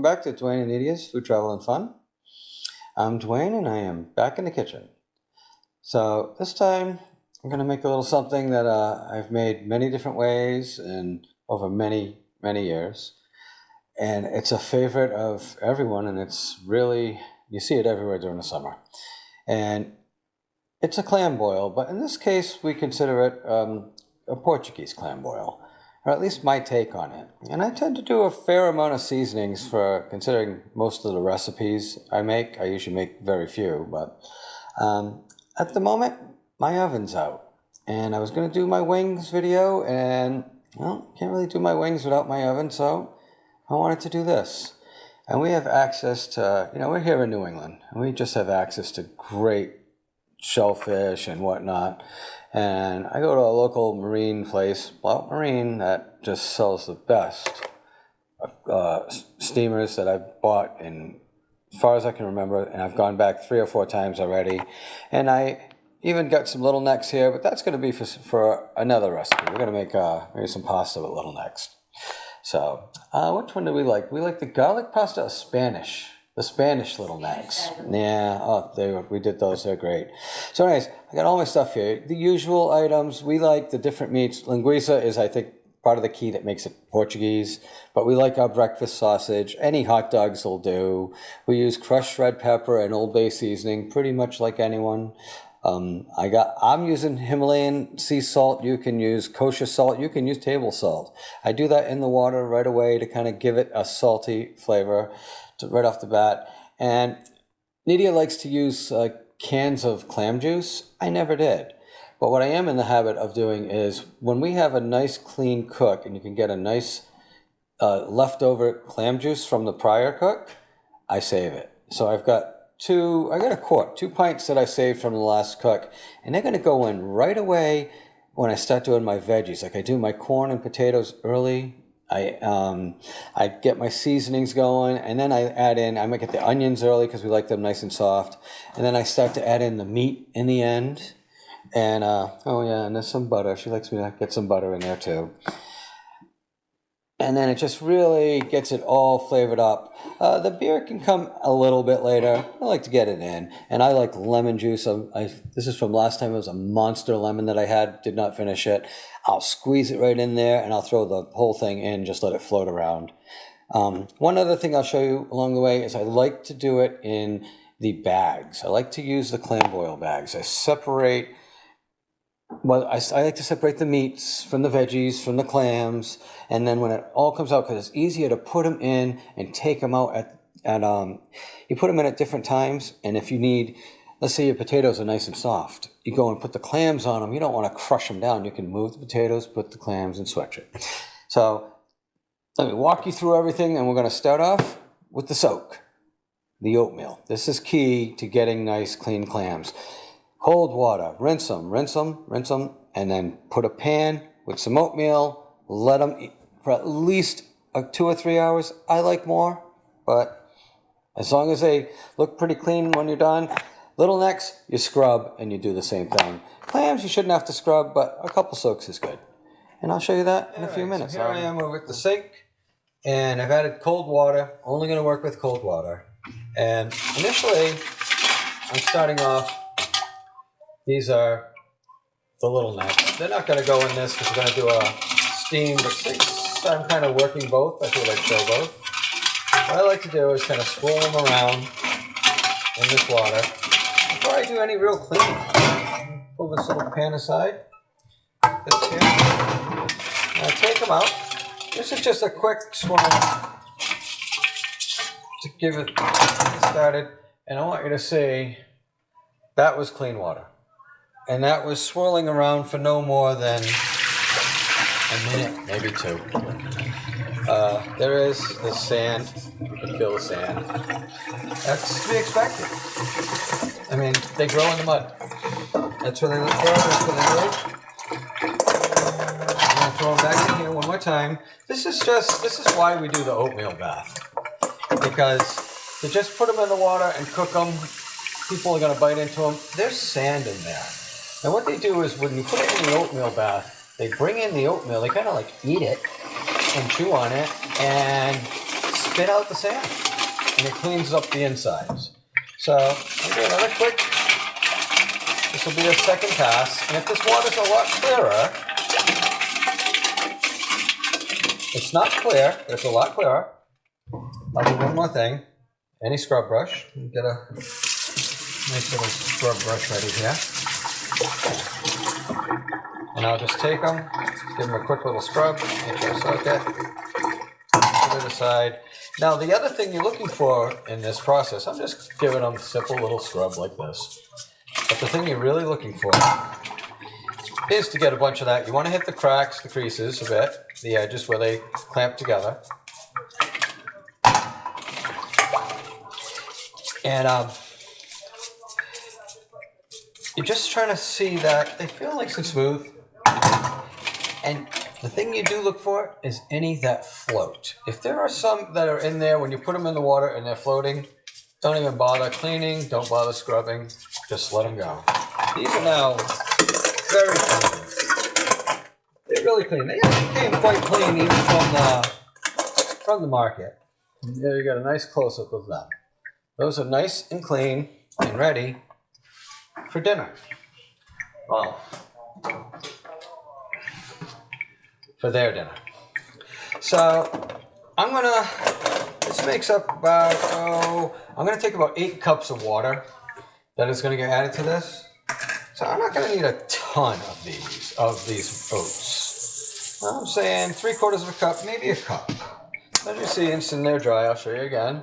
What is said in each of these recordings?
welcome back to Dwayne and Edia's Food, Travel, and Fun. I'm Dwayne and I am back in the kitchen. So this time I'm going to make a little something that I've made many different ways and over many years. And it's a favorite of everyone, and it's really, you see it everywhere during the summer. And it's a clam boil, but in this case we consider it a Portuguese clam boil, or at least my take on it. And I tend to do a fair amount of seasonings for considering most of the recipes I make. I usually make very few, but at the moment my oven's out. And I was going to do my wings video, and well, can't really do my wings without my oven, so I wanted to do this. And we have access to, we're here in New England, and we just have access to great shellfish and whatnot. And I go to a local marine place, Blount Marine, that just sells the best steamers that I've bought in, as far as I can remember, and I've gone back 3 or 4 times already. And I even got some little necks here, but that's going to be for another recipe. We're going to make maybe some pasta with little necks. So, which one do we like? We like the garlic pasta or Spanish? The Spanish little necks. Yeah, we did those. They're great. So anyways, I got all my stuff here. The usual items. We like the different meats. Linguiça is, I think, part of the key that makes it Portuguese. But we like our breakfast sausage. Any hot dogs will do. We use crushed red pepper and Old Bay seasoning, pretty much like anyone. I'm using Himalayan sea salt. You can use kosher salt. You can use table salt. I do that in the water right away to kind of give it a salty flavor right off the bat. And Nydia likes to use cans of clam juice. I never did. But what I am in the habit of doing is when we have a nice clean cook and you can get a nice leftover clam juice from the prior cook, I save it. So I got a quart, 2 pints that I saved from the last cook, and they're going to go in right away when I start doing my veggies. Like I do my corn and potatoes early. I get my seasonings going, and then I might get the onions early because we like them nice and soft, and then I start to add in the meat in the end. And and there's some butter. She likes me to get some butter in there too. And then it just really gets it all flavored up. The beer can come a little bit later. I like to get it in. And I like lemon juice. This is from last time. It was a monster lemon that I had. Did not finish it. I'll squeeze it right in there, and I'll throw the whole thing in. Just let it float around. One other thing I'll show you along the way is I like to do it in the bags. I like to use the clam boil bags. I like to separate the meats from the veggies, from the clams, and then when it all comes out, because it's easier to put them in and take them out you put them in at different times, and if you need, let's say your potatoes are nice and soft, you go and put the clams on them. You don't want to crush them down. You can move the potatoes, put the clams, and switch it. So let me walk you through everything, and we're going to start off with the soak, the oatmeal. This is key to getting nice, clean clams. Cold water, rinse them, and then put a pan with some oatmeal, let them eat for at least 2 or 3 hours. I like more, but as long as they look pretty clean when you're done. Little necks, you scrub and you do the same thing. Clams, you shouldn't have to scrub, but a couple soaks is good. And I'll show you that in a few minutes. So here I am with the sink, and I've added cold water. Only going to work with cold water. And initially, I'm starting off. These are the little necks. They're not going to go in this because we're going to do a steam, but since I'm kind of working both, I feel I'd show both. What I like to do is kind of swirl them around in this water before I do any real cleaning. Pull this little pan aside. This here. And I take them out. This is just a quick swirl to get it started. And I want you to see that was clean water. And that was swirling around for no more than a minute, maybe 2. There is the sand. You can feel the sand. That's to be expected. I mean, they grow in the mud. That's where they grow. That's where they live. I'm going to throw them back in here one more time. This is why we do the oatmeal bath. Because to just put them in the water and cook them, people are going to bite into them. There's sand in there. And what they do is when you put it in the oatmeal bath, they bring in the oatmeal, they kind of like eat it and chew on it and spit spit out the sand, and it cleans up the insides. So I'll do another quick, this will be a second pass, and if this water's a lot clearer, it's not clear, but it's a lot clearer. I'll do one more thing. Any scrub brush. Get a nice little scrub brush ready here. And I'll just take them, give them a quick little scrub, make sure I soak it, put it aside. Now the other thing you're looking for in this process, I'm just giving them a simple little scrub like this. But the thing you're really looking for is to get a bunch of that. You want to hit the cracks, the creases a bit, the edges where they clamp together. And you're just trying to see that they feel nice and smooth. And the thing you do look for is any that float. If there are some that are in there when you put them in the water and they're floating, don't even bother cleaning, don't bother scrubbing, just let them go. These are now very clean. They're really clean. They came quite clean even from the market. There you got a nice close-up of them. Those are nice and clean and ready for dinner. Well, for their dinner. So this makes up about, I'm gonna take about 8 cups of water that is gonna get added to this. So I'm not gonna need a ton of these oats. I'm saying 3/4 of a cup, maybe a cup. As you see, instant they're dry, I'll show you again.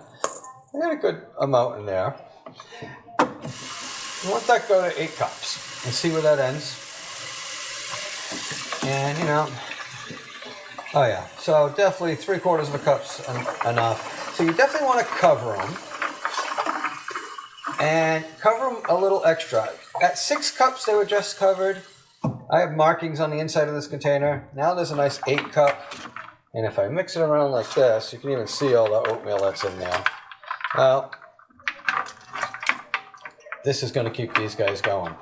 I got a good amount in there. You want that to go to 8 cups and see where that ends. And oh yeah, so definitely 3/4 of a cup's enough. So you definitely want to cover them. And cover them a little extra. At 6 cups they were just covered. I have markings on the inside of this container. Now there's a nice 8 cup. And if I mix it around like this, you can even see all the oatmeal that's in there. Well, this is going to keep these guys going.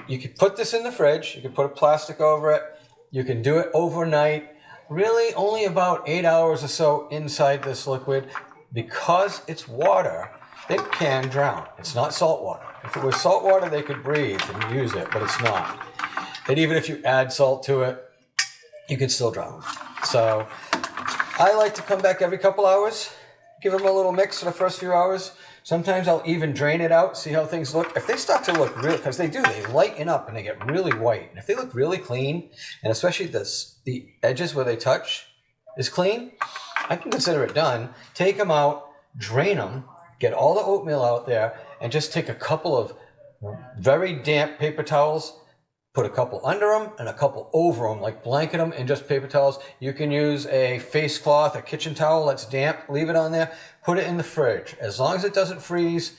You can put this in the fridge. You can put a plastic over it. You can do it overnight. Really only about 8 hours or so inside this liquid. Because it's water, it can drown. It's not salt water. If it was salt water, they could breathe and use it, but it's not. And even if you add salt to it, you can still drown them. So I like to come back every couple hours, give them a little mix for the first few hours. Sometimes I'll even drain it out, see how things look. If they start to look real, because they lighten up and they get really white. And if they look really clean, and especially the edges where they touch is clean, I can consider it done. Take them out, drain them, get all the oatmeal out there, and just take a couple of very damp paper towels, put a couple under them and a couple over them, like blanket them in just paper towels. You can use a face cloth, a kitchen towel that's damp, leave it on there, put it in the fridge. As long as it doesn't freeze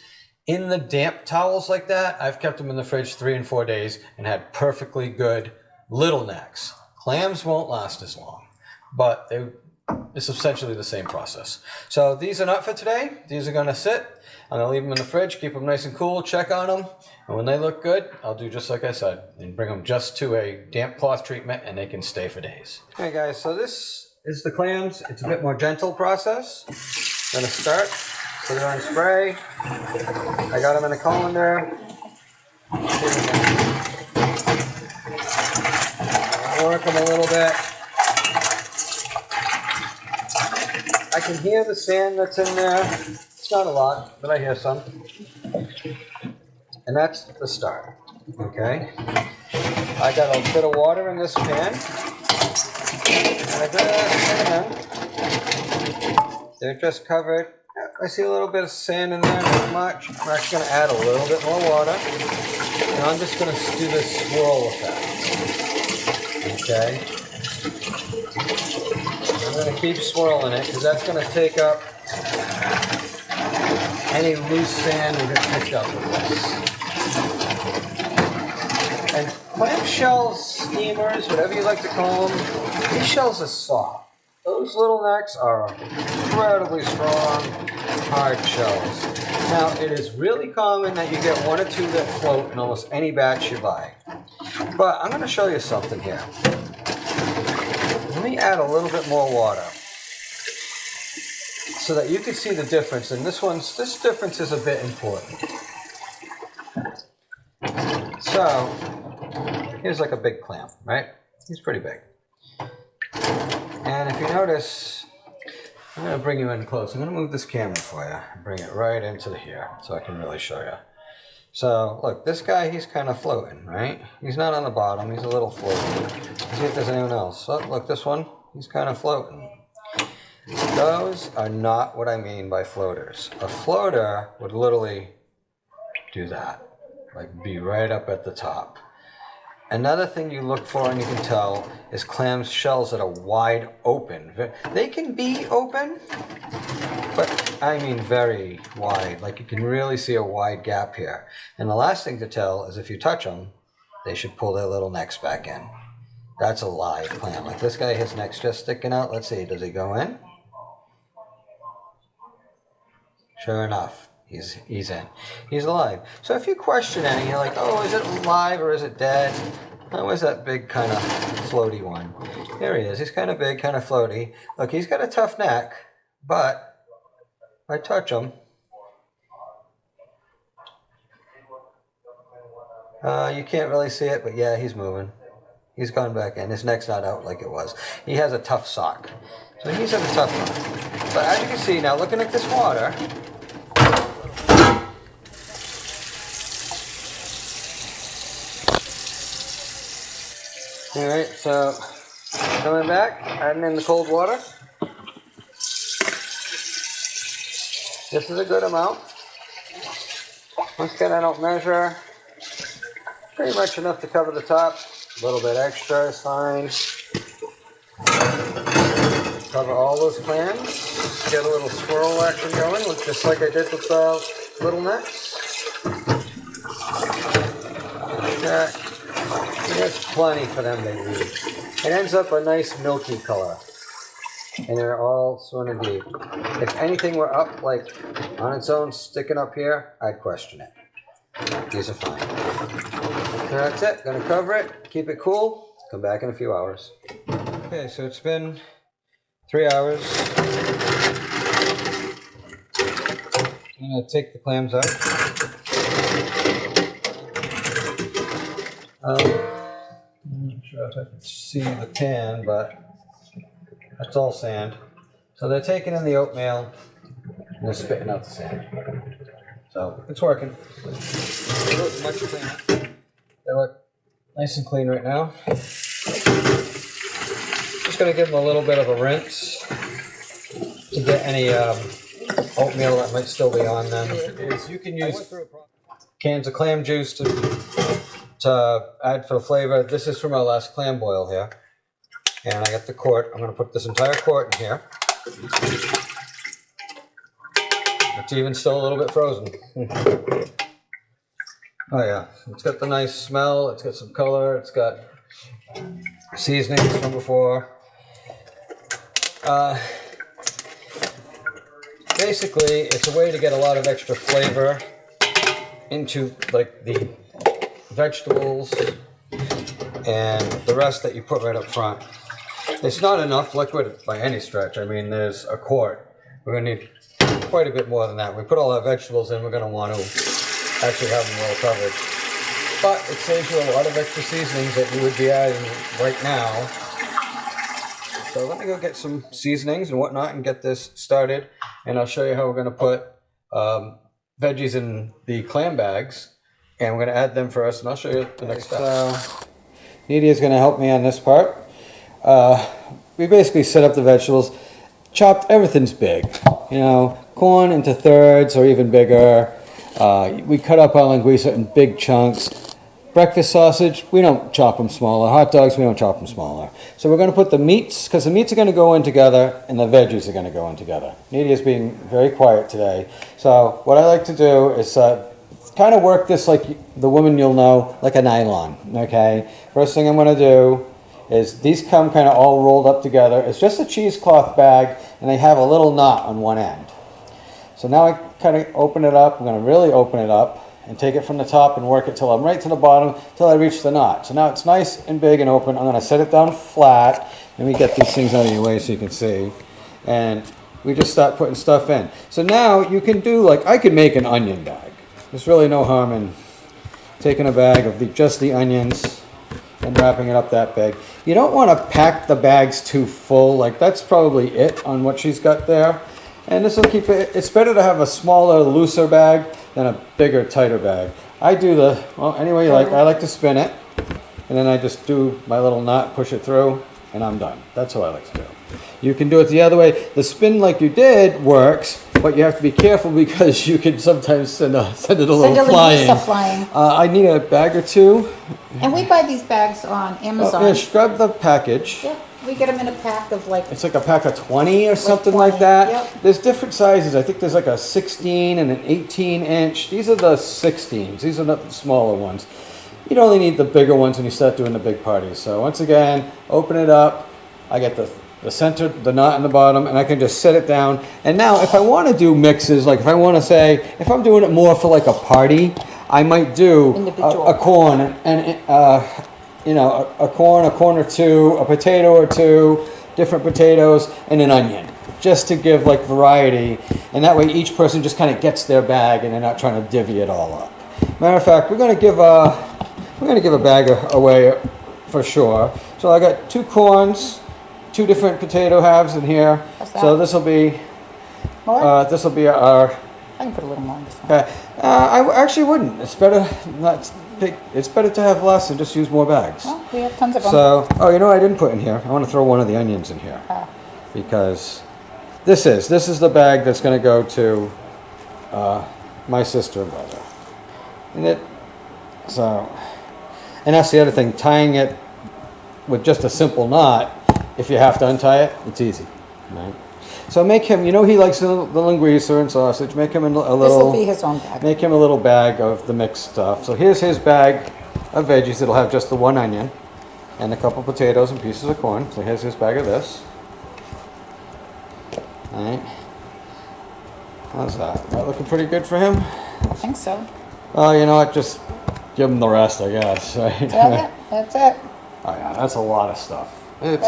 in the damp towels like that, I've kept them in the fridge 3 and 4 days and had perfectly good little necks. Clams won't last as long, but it's essentially the same process. So these are not for today. These are gonna sit. I'm gonna leave them in the fridge, keep them nice and cool, check on them. And when they look good, I'll do just like I said and bring them just to a damp cloth treatment and they can stay for days. Okay guys, so this is the clams. It's a bit more gentle process. I'm gonna start, put it on spray. I got them in a colander. Work them a little bit. I can hear the sand that's in there. It's not a lot, but I hear some. And that's the start, okay? I got a bit of water in this pan. And I put it in. They're just covered. I see a little bit of sand in there, not much. I'm actually going to add a little bit more water. And I'm just going to do this swirl effect, okay? I'm going to keep swirling it because that's going to take up any loose sand we just picked up with this. And clam shells, steamers, whatever you like to call them, these shells are soft. Those little necks are incredibly strong, hard shells. Now, it is really common that you get 1 or 2 that float in almost any batch you buy. But I'm going to show you something here. Let me add a little bit more water. so that you can see the difference. And this difference is a bit important. So here's like a big clam, right? He's pretty big. And if you notice, I'm going to bring you in close. I'm going to move this camera for you and bring it right into here so I can really show you. So look, this guy, he's kind of floating, right? He's not on the bottom, he's a little floating. Let's see if there's anyone else. Oh, look, this one, he's kind of floating. Those are not what I mean by floaters. A floater would literally do that, like be right up at the top. Another thing you look for, and you can tell, is clam shells that are wide open. They can be open, but I mean very wide. Like you can really see a wide gap here. And the last thing to tell is if you touch them, they should pull their little necks back in. That's a live clam. Like this guy, his neck's just sticking out. Let's see, does he go in? Sure enough. He's in. He's alive. So if you question any, you're like, oh, is it alive or is it dead? Oh, where's that big kind of floaty one? Here he is. He's kind of big, kind of floaty. Look, he's got a tough neck, but if I touch him, you can't really see it, but yeah, he's moving. He's gone back in. His neck's not out like it was. He has a tough sock. So he's in a tough one. But as you can see now, looking at this water, all right, so coming back, adding in the cold water. This is a good amount. Once again, I don't measure. Pretty much enough to cover the top. A little bit extra is fine. Cover all those clams. Get a little swirl action going, just like I did with the little necks. Check. There's plenty for them to eat. It ends up a nice milky color. And they're all swimming deep. If anything were up, like on its own, sticking up here, I'd question it. These are fine. So that's it. Gonna cover it, keep it cool, come back in a few hours. Okay, so it's been 3 hours. I'm gonna take the clams out. I'm not sure if I can see the pan, but that's all sand. So they're taking in the oatmeal and they're spitting out the sand. So it's working. They look much cleaner. They look nice and clean right now. Just going to give them a little bit of a rinse to get any oatmeal that might still be on them. You can use cans of clam juice to add for flavor. This is from our last clam boil here. And I got the quart. I'm going to put this entire quart in here. It's even still a little bit frozen. Oh yeah, it's got the nice smell, it's got some color, it's got seasonings from before. Basically, it's a way to get a lot of extra flavor into like the vegetables and the rest that you put right up front. It's not enough liquid by any stretch. I mean, there's a quart. We're going to need quite a bit more than that. We put all our vegetables in, we're going to want to actually have them well covered. But it saves you a lot of extra seasonings that you would be adding right now. So let me go get some seasonings and whatnot and get this started. And I'll show you how we're going to put veggies in the clam bags. And we're going to add them first, and I'll show you the next step. So Nidia is going to help me on this part. We basically set up the vegetables. Chopped, everything's big. You know, corn into thirds or even bigger. We cut up our linguiça in big chunks. Breakfast sausage, we don't chop them smaller. Hot dogs, we don't chop them smaller. So we're going to put the meats, because the meats are going to go in together and the veggies are going to go in together. Nidia's being very quiet today. So what I like to do is kind of work this like the woman you'll know, like a nylon, okay? First thing I'm going to do is these come kind of all rolled up together. It's just a cheesecloth bag, and they have a little knot on one end. So now I kind of open it up. I'm going to really open it up and take it from the top and work it till I'm right to the bottom, till I reach the knot. So now it's nice and big and open. I'm going to set it down flat. Let me get these things out of your way so you can see. And we just start putting stuff in. So now you can do, like, I could make an onion bag. There's really no harm in taking a bag of just the onions and wrapping it up that big. You don't want to pack the bags too full. Like, that's probably it on what she's got there. And this will keep it, it's better to have a smaller, looser bag than a bigger, tighter bag. I do anyway you like. I like to spin it, and then I just do my little knot, push it through, and I'm done. That's what I like to do. You can do it the other way. The spin like you did works, but you have to be careful because you can sometimes send it a little flying. I need a bag or two. And we buy these bags on Amazon. Yeah, grab the package. Yep, we get them in a pack of like... It's like a pack of 20 or something 20, like that. yep. There's different sizes. I think there's like a 16 and an 18 inch. These are the 16s. These are the smaller ones. You'd only need the bigger ones when you start doing the big parties. So once again, open it up. I get the center, the knot in the bottom, and I can just set it down. And now if I want to do mixes, like if I want to say, if I'm doing it more for like a party, I might do a corn and a corn or two, a potato or two, different potatoes, and an onion, just to give like variety. And that way each person just kind of gets their bag and they're not trying to divvy it all up. Matter of fact, we're going to give a bag away for sure. So I got 2 corns, 2 different potato halves in here. So this will be our. I can put a little more in this one. I actually wouldn't. It's better not. It's better to have less and just use more bags. Well, we have tons of them. So, you know what I didn't put in here? I want to throw one of the onions in here because this is the bag that's going to go to my sister and brother. And that's the other thing. Tying it with just a simple knot. If you have to untie it, it's easy. Right? So make him, he likes the linguiça and sausage. Make him a little. This will be his own bag. Make him a little bag of the mixed stuff. So here's his bag of veggies. It'll have just the 1 onion and a couple potatoes and pieces of corn. So here's his bag of this. All right. How's that? That looking pretty good for him? I think so. Well, you know what? Just give him the rest, I guess. Right? That's it. Oh yeah, that's a lot of stuff. Right.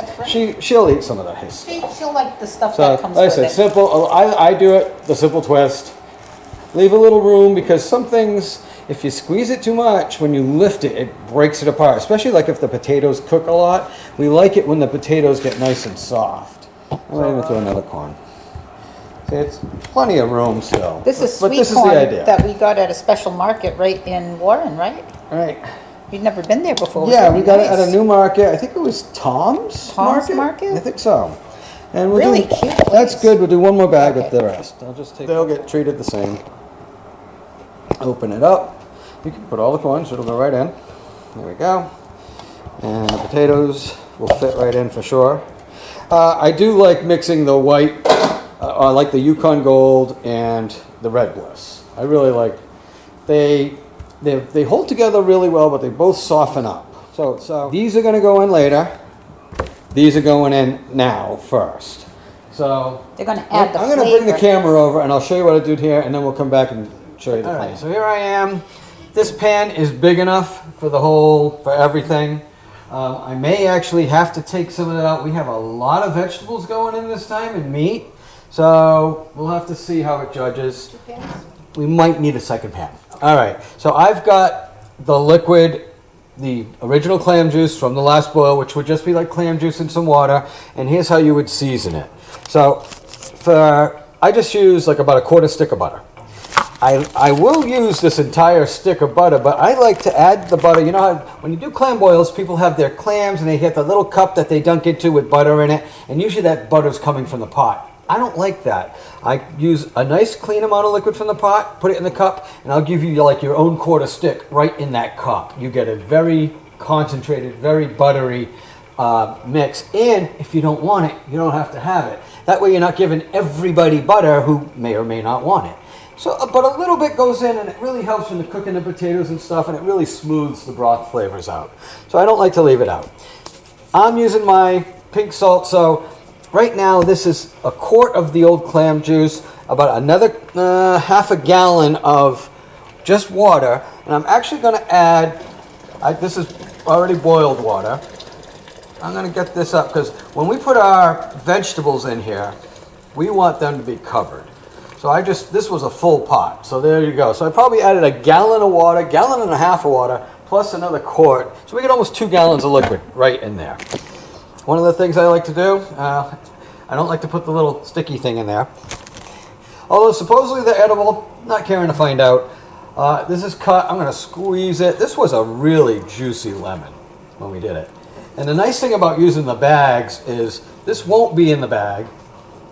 She'll eat some of this. She'll like the stuff that comes like with I said, it. simple. I do it the simple twist. Leave a little room because some things, if you squeeze it too much, when you lift it, it breaks it apart. Especially like if the potatoes cook a lot. We like it when the potatoes get nice and soft. I might even throw another corn. See, it's plenty of room still. This is but sweet this corn is the idea. that we got at a special market right in Warren, right? Right. You'd never been there before. Yeah, we got it at a new market. I think it was Tom's Market? I think so. And we'll really cute place. That's good. We'll do one more bag with the rest. They'll get treated the same. Open it up. You can put all the corn, so it'll go right in. There we go. And the potatoes will fit right in for sure. I do like mixing the white, I like the Yukon Gold and the Red Bliss. I really like, they hold together really well, but they both soften up. So these are going to go in later. These are going in now first. So they're going to add the flavor. I'm going to bring the camera over and I'll show you what I did here, and then we'll come back and show you the pan. So here I am. This pan is big enough for everything. I may actually have to take some of that out. We have a lot of vegetables going in this time and meat. So we'll have to see how it judges. We might need a second pan. All right, so I've got the liquid, the original clam juice from the last boil, which would just be like clam juice and some water, and here's how you would season it. So I just use like about a quarter stick of butter. I will use this entire stick of butter, but I like to add the butter. You know how when you do clam boils, people have their clams and they get the little cup that they dunk into with butter in it, and usually that butter's coming from the pot. I don't like that. I use a nice clean amount of liquid from the pot, put it in the cup, and I'll give you like your own quarter stick right in that cup. You get a very concentrated, very buttery mix. And if you don't want it, you don't have to have it. That way you're not giving everybody butter who may or may not want it. So, but a little bit goes in, and it really helps when you're cooking the potatoes and stuff, and it really smooths the broth flavors out. So I don't like to leave it out. I'm using my pink salt, so right now, this is a quart of the old clam juice, about another half a gallon of just water, and I'm actually going to add, this is already boiled water. I'm going to get this up, because when we put our vegetables in here, we want them to be covered. So this was a full pot. So there you go. So I probably added a gallon of water, gallon and a half of water, plus another quart. So we get almost 2 gallons of liquid right in there. One of the things I like to do, I don't like to put the little sticky thing in there. Although supposedly they're edible, not caring to find out. This is cut, I'm gonna squeeze it. This was a really juicy lemon when we did it. And the nice thing about using the bags is this won't be in the bag.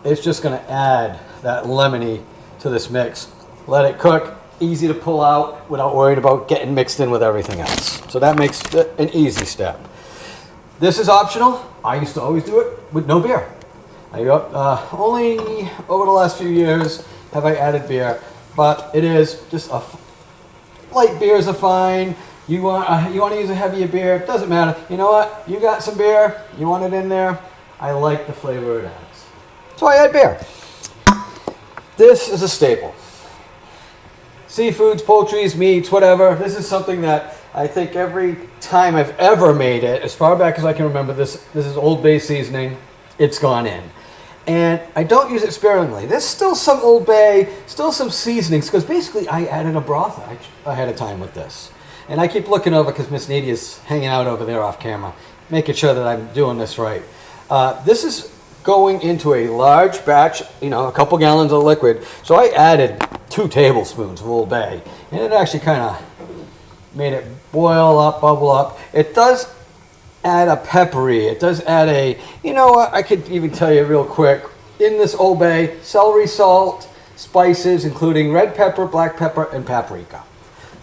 It's just gonna add that lemony to this mix. Let it cook, easy to pull out without worrying about getting mixed in with everything else. So that makes it an easy step. This is optional. I used to always do it with no beer. Only over the last few years have I added beer, but it is just light beers are fine. You want to use a heavier beer, it doesn't matter. You know what? You got some beer, you want it in there. I like the flavor it adds. So I add beer. This is a staple. Seafoods, poultries, meats, whatever. This is something that I think every time I've ever made it, as far back as I can remember, this is Old Bay seasoning. It's gone in. And I don't use it sparingly. There's still some Old Bay, still some seasonings, because basically I added a broth ahead of time with this. And I keep looking over because Miss Nadia's hanging out over there off camera, making sure that I'm doing this right. This is going into a large batch, a couple gallons of liquid. So I added 2 tablespoons of Old Bay, and it actually kind of made it boil up, bubble up. It does add a peppery, it does add a, I could even tell you real quick, in this Old Bay, celery salt, spices, including red pepper, black pepper, and paprika.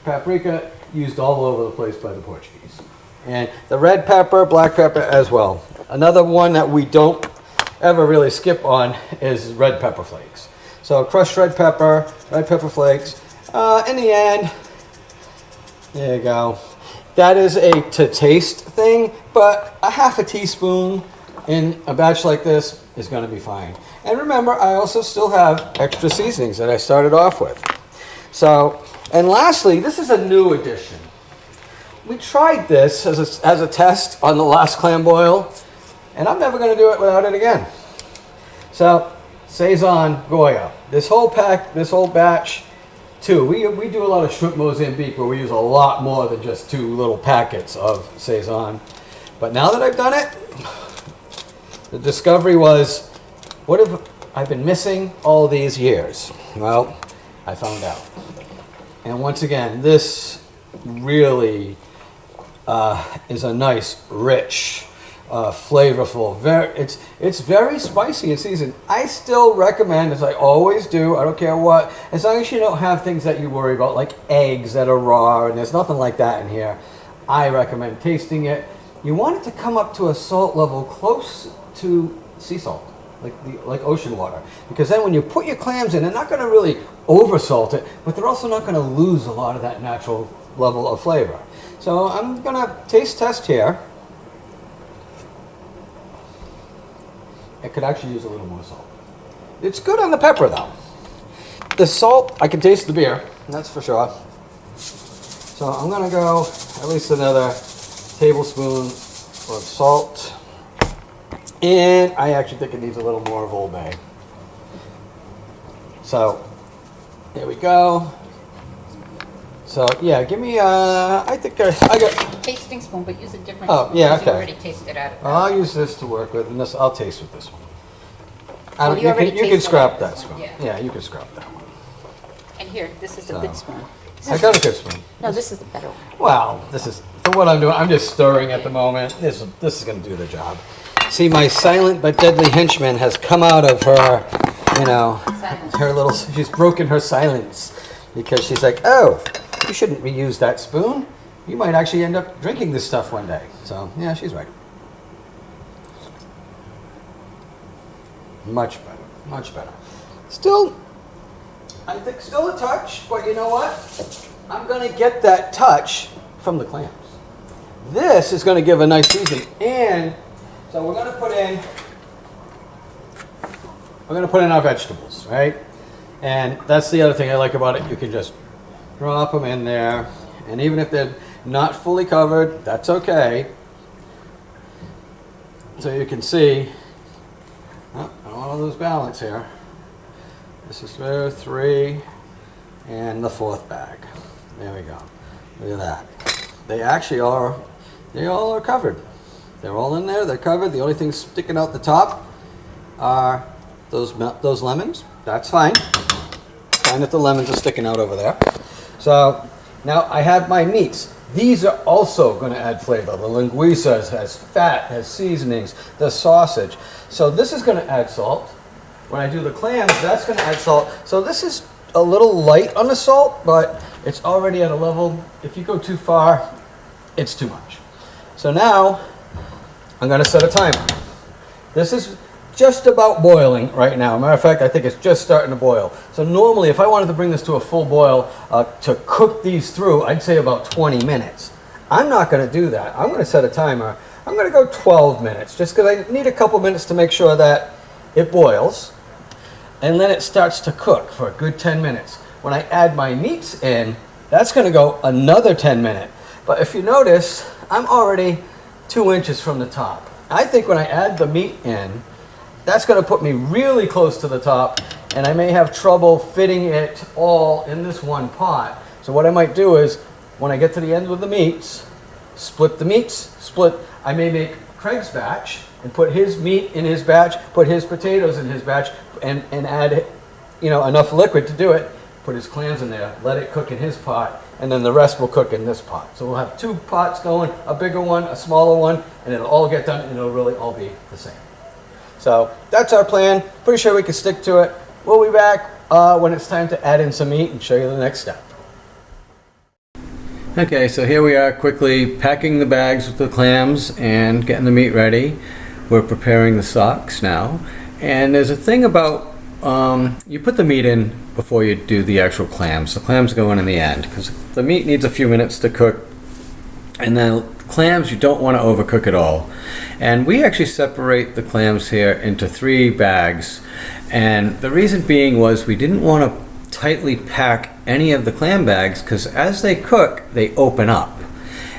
Paprika used all over the place by the Portuguese. And the red pepper, black pepper as well. Another one that we don't ever really skip on is red pepper flakes. So crushed red pepper flakes. In the end, there you go. That is a to taste thing, but a half a teaspoon in a batch like this is going to be fine. And remember, I also still have extra seasonings that I started off with. So, and lastly, this is a new addition. We tried this as a test on the last clam boil, and I'm never going to do it without it again. So, Saison Goya. This whole batch, too. We do a lot of shrimp Mozambique where we use a lot more than just 2 little packets of Saison. But now that I've done it, the discovery was, what have I been missing all these years? Well, I found out. And once again, this really is a nice, rich, flavorful. It's very spicy and seasoned. I still recommend, as I always do, I don't care what, as long as you don't have things that you worry about, like eggs that are raw, and there's nothing like that in here, I recommend tasting it. You want it to come up to a salt level close to sea salt, like ocean water, because then when you put your clams in, they're not going to really over salt it, but they're also not going to lose a lot of that natural level of flavor. So I'm going to taste test here. It could actually use a little more salt. It's good on the pepper though. The salt, I can taste the beer, that's for sure. So I'm gonna go at least another tablespoon of salt. And I actually think it needs a little more of Old Bay. So, there we go. So yeah, give me, I think I got... Tasting spoon, but use a different Oh, spoon. yeah, 'cause okay. You already tasted out of that. I'll use this to work with, and this I'll taste with this one. Well, you already you can tasted scrap it. that spoon. Yeah. Yeah, you can scrap that one. And here, this is the good spoon. I got a good spoon. No, this is the better one. Well, this is, for what I'm doing, I'm just stirring at the moment. This is going to do the job. See, my silent but deadly henchman has come out of her, her little, she's broken her silence. Because she's like, oh, you shouldn't reuse that spoon. You might actually end up drinking this stuff one day. So, yeah, she's right. Much better, much better. Still, I think still a touch, but you know what? I'm going to get that touch from the clams. This is going to give a nice seasoning. And so we're going to put in our vegetables, right? And that's the other thing I like about it. You can just drop them in there. And even if they're not fully covered, that's okay. So you can see, oh, don't want to lose balance here. This is 3, and the 4th bag. There we go. Look at that. They actually are, they all are covered. They're all in there, they're covered. The only thing sticking out the top are those lemons. That's fine. Fine if the lemons are sticking out over there. So now I have my meats. These are also going to add flavor. The linguiça has fat, has seasonings, the sausage. So this is going to add salt. When I do the clams, that's going to add salt. So this is a little light on the salt, but it's already at a level, if you go too far, it's too much. So now I'm going to set a timer. This is just about boiling right now. Matter of fact, I think it's just starting to boil. So normally, if I wanted to bring this to a full boil to cook these through, I'd say about 20 minutes. I'm not going to do that. I'm going to set a timer. I'm going to go 12 minutes, just because I need a couple minutes to make sure that it boils. And then it starts to cook for a good 10 minutes. When I add my meats in, that's going to go another 10 minutes. But if you notice, I'm already 2 inches from the top. I think when I add the meat in, that's going to put me really close to the top, and I may have trouble fitting it all in this one pot. So what I might do is, when I get to the end with the meats, split the meats, I may make Craig's batch and put his meat in his batch, put his potatoes in his batch, and add, enough liquid to do it, put his clams in there, let it cook in his pot, and then the rest will cook in this pot. So we'll have 2 pots going, a bigger one, a smaller one, and it'll all get done, and it'll really all be the same. So that's our plan. Pretty sure we can stick to it. We'll be back when it's time to add in some meat and show you the next step. Okay, so here we are quickly packing the bags with the clams and getting the meat ready. We're preparing the socks now. And there's a thing about, you put the meat in before you do the actual clams. The clams go in the end, because the meat needs a few minutes to cook. And then clams, you don't want to overcook at all. And we actually separate the clams here into 3 bags. And the reason being was we didn't want to tightly pack any of the clam bags, because as they cook, they open up.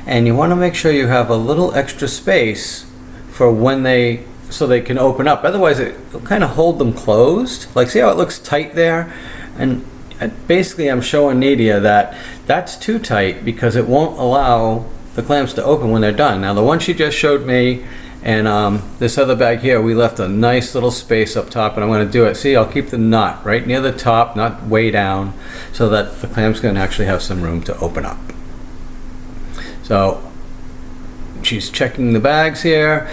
And you want to make sure you have a little extra space for when so they can open up. Otherwise, it'll kind of hold them closed. Like, see how it looks tight there? And basically, I'm showing Nadia that that's too tight because it won't allow the clams to open when they're done. Now, the one she just showed me and this other bag here, we left a nice little space up top, and I'm going to do it. See, I'll keep the nut right near the top, not way down, so that the clams can actually have some room to open up. So she's checking the bags here.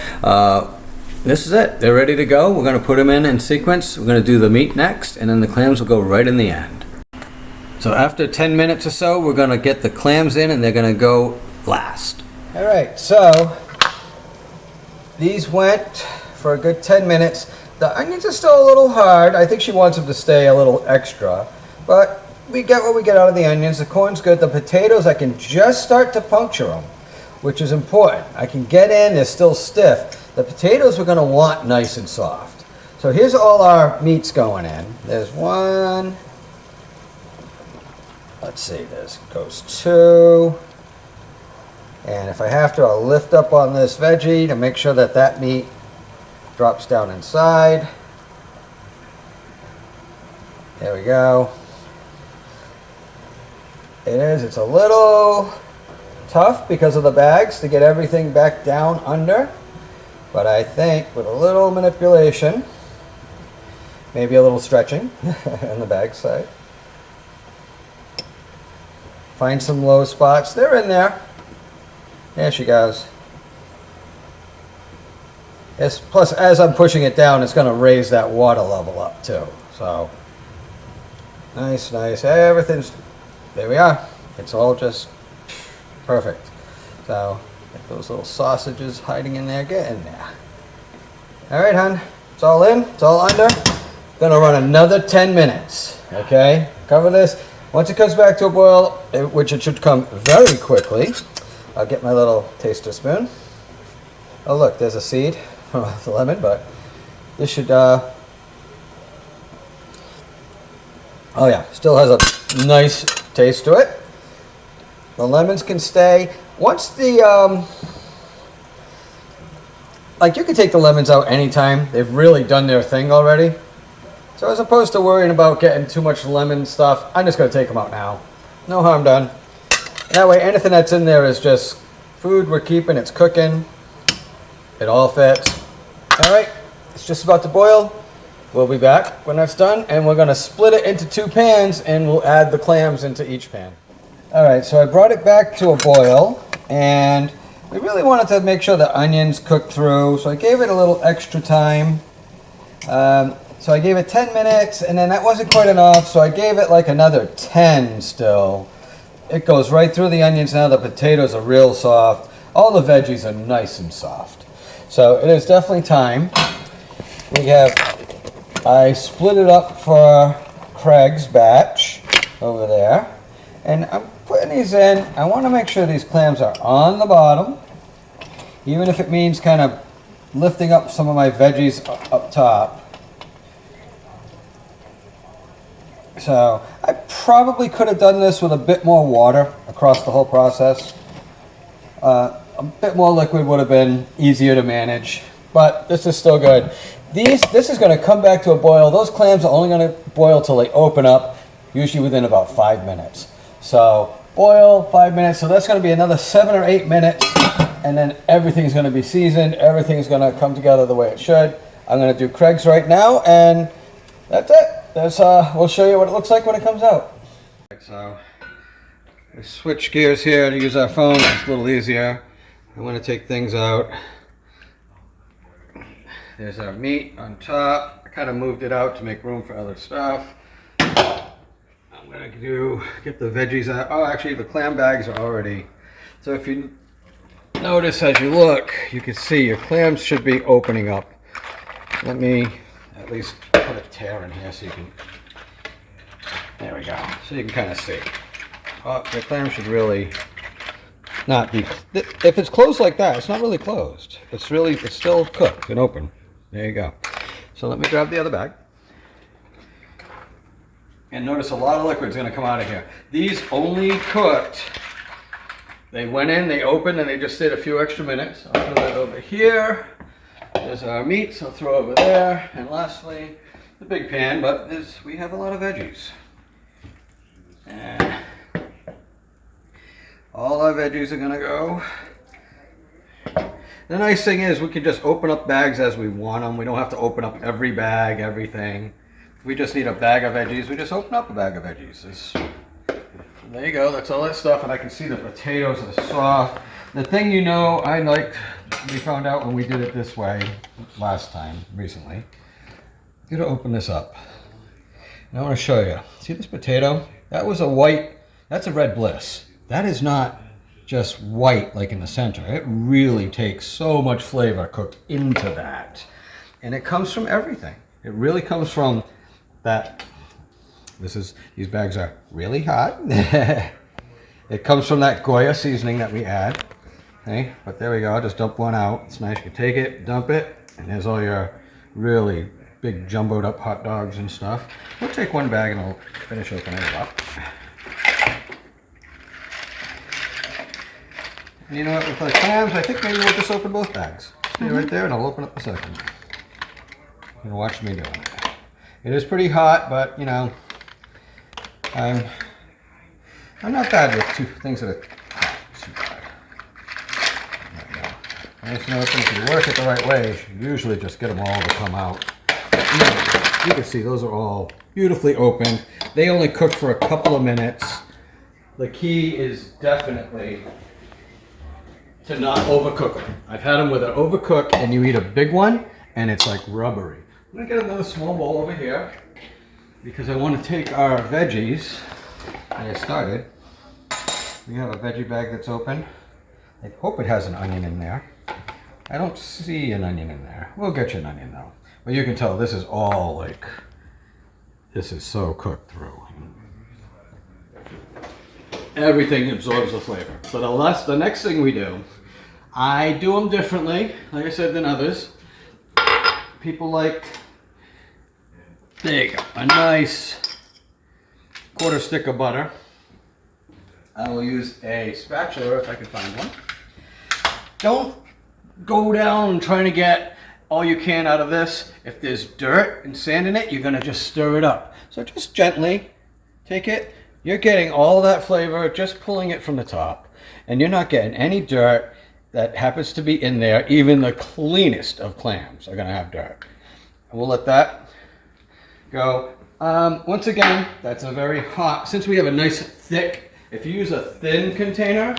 This is it. They're ready to go. We're going to put them in sequence. We're going to do the meat next, and then the clams will go right in the end. So after 10 minutes or so, we're going to get the clams in, and they're going to go last. All right, so these went for a good 10 minutes. The onions are still a little hard. I think she wants them to stay a little extra, but we get what we get out of the onions. The corn's good. The potatoes, I can just start to puncture them, which is important. I can get in, they're still stiff. The potatoes we're going to want nice and soft. So here's all our meats going in. There's 1, let's see, this goes 2. And if I have to, I'll lift up on this veggie to make sure that that meat drops down inside. There we go. It's a little tough because of the bags to get everything back down under. But I think with a little manipulation, maybe a little stretching on the bag side. Find some low spots. They're in there. There she goes. Yes, plus, as I'm pushing it down, it's going to raise that water level up too. So, nice. Everything's, there we are. It's all just perfect. So, get those little sausages hiding in there. Get in there. All right, hon. It's all in. It's all under. Going to run another 10 minutes. Okay? Cover this. Once it comes back to a boil, which it should come very quickly, I'll get my little taster spoon. Oh look, there's a seed from the lemon, but this should, oh yeah, still has a nice taste to it. The lemons can stay. Once the like you can take the lemons out anytime. They've really done their thing already. So as opposed to worrying about getting too much lemon stuff, I'm just gonna take them out now. No harm done. That way anything that's in there is just food we're keeping, it's cooking. It all fits. All right, it's just about to boil. We'll be back when that's done, and we're gonna split it into 2 pans, and we'll add the clams into each pan. All right, so I brought it back to a boil, and we really wanted to make sure the onions cooked through, so I gave it a little extra time. So I gave it 10 minutes, and then that wasn't quite enough, so I gave it like another 10 still. It goes right through the onions now. The potatoes are real soft. All the veggies are nice and soft. So it is definitely time. I split it up for Craig's batch over there. And I'm putting these in. I want to make sure these clams are on the bottom, even if it means kind of lifting up some of my veggies up top. So I probably could have done this with a bit more water across the whole process. A bit more liquid would have been easier to manage, but this is still good. This is going to come back to a boil. Those clams are only going to boil till they open up, usually within about 5 minutes. So boil 5 minutes, so that's going to be another 7 or 8 minutes, and then everything's going to be seasoned. Everything's going to come together the way it should. I'm going to do Craig's right now, and that's it. We'll show you what it looks like when it comes out. So we switch gears here to use our phone. It's a little easier. I want to take things out. There's our meat on top. I kind of moved it out to make room for other stuff. I'm going to get the veggies out. Oh, actually the clam bags are already. So if you notice as you look, you can see your clams should be opening up. Let me at least put a tear in here so you can, there we go, so you can kind of see. Oh, the clam should really not be, if it's closed like that, it's not really closed. It's still cooked and open. There you go. So let me grab the other bag. And notice a lot of liquid's gonna come out of here. These only cooked, they went in, they opened, and they just stayed a few extra minutes. I'll throw that over here. There's our meats, I'll throw over there. And lastly, the big pan, but we have a lot of veggies. And all our veggies are gonna go. The nice thing is we can just open up bags as we want them. We don't have to open up every bag, everything. If we just need a bag of veggies, we just open up a bag of veggies. There you go, that's all that stuff, and I can see the potatoes are soft. The thing we found out when we did it this way last time, recently. I'm gonna open this up. And I wanna show you. See this potato? That was a white, that's a red bliss. That is not just white like in the center. It really takes so much flavor cooked into that. And it comes from everything. It really comes from that. These bags are really hot. It comes from that Goya seasoning that we add. Okay, but there we go, I'll just dump one out. It's nice, you can take it, dump it, and there's all your really big jumboed up hot dogs and stuff. We'll take one bag and I'll finish opening it up. And you know what, with the clams, I think maybe we'll just open both bags. Stay right there and I'll open up the second. And watch me do it. It is pretty hot, but you know, I'm not bad with two things that are hot. Too bad. Nice and open. If you work it the right way, you usually just get them all to come out. You can see those are all beautifully opened. They only cook for a couple of minutes. The key is definitely to not overcook them. I've had them with an overcook, and you eat a big one, and it's like rubbery. I'm gonna get another small bowl over here because I want to take our veggies. I started. We have a veggie bag that's open. I hope it has an onion in there. I don't see an onion in there. We'll get you an onion though. But you can tell this is all like, this is so cooked through. Everything absorbs the flavor. So the next thing we do, I do them differently, like I said, than others. People like, there you go, a nice quarter stick of butter. I will use a spatula if I can find one. Don't go down trying to get all you can out of this. If there's dirt and sand in it, you're gonna just stir it up. So just gently take it. You're getting all that flavor, just pulling it from the top. And you're not getting any dirt that happens to be in there. Even the cleanest of clams are gonna have dirt. And we'll let that go. Once again, that's a very hot, since we have a nice thick, if you use a thin container,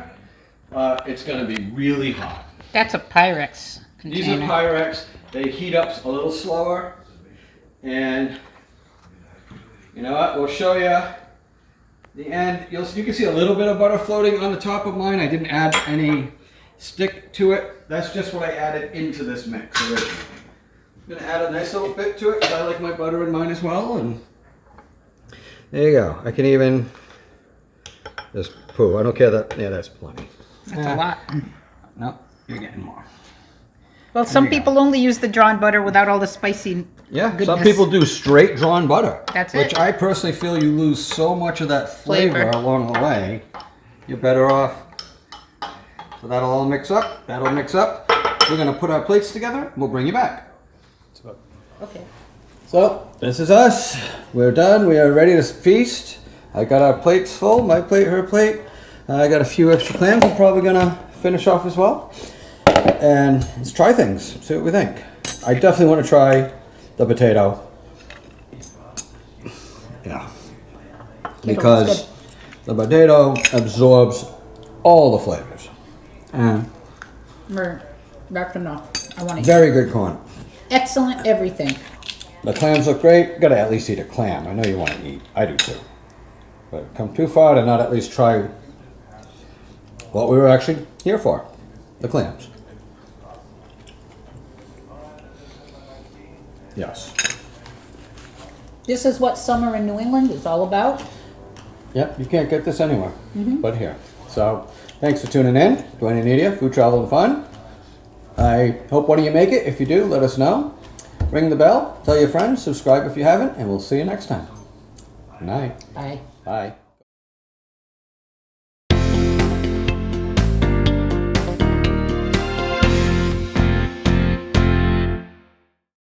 it's gonna be really hot. That's a Pyrex container. These are Pyrex. They heat up a little slower. And you know what? We'll show you the end. You can see a little bit of butter floating on the top of mine. I didn't add any stick to it. That's just what I added into this mix originally. I'm gonna add a nice little bit to it because I like my butter in mine as well. And there you go. I can even just poo. I don't care that. Yeah, that's plenty. That's a lot. No, you're getting more. Well, some people only use the drawn butter without all the spicy goodness. Some people do straight drawn butter. That's which it. I personally feel you lose so much of that flavor along the way. You're better off. So that'll all mix up. That'll mix up. We're gonna put our plates together. And we'll bring you back. Okay. So this is us. We're done. We are ready to feast. I got our plates full. My plate, her plate. I got a few extra clams. I'm probably gonna finish off as well. And let's try things. See what we think. I definitely want to try the potato. Yeah. Because the potato absorbs all the flavors. And That's enough. I want to eat. very good corn. Excellent everything. The clams look great. Gotta at least eat a clam. I know you want to eat. I do too. But come too far to not at least try what we were actually here for. The clams. Yes. This is what summer in New England is all about. Yep, you can't get this anywhere but here. So, thanks for tuning in to Any Media, Food, Travel, and Fun. I hope one of you make it. If you do, let us know. Ring the bell, tell your friends, subscribe if you haven't, and we'll see you next time. Good night. Bye. Bye.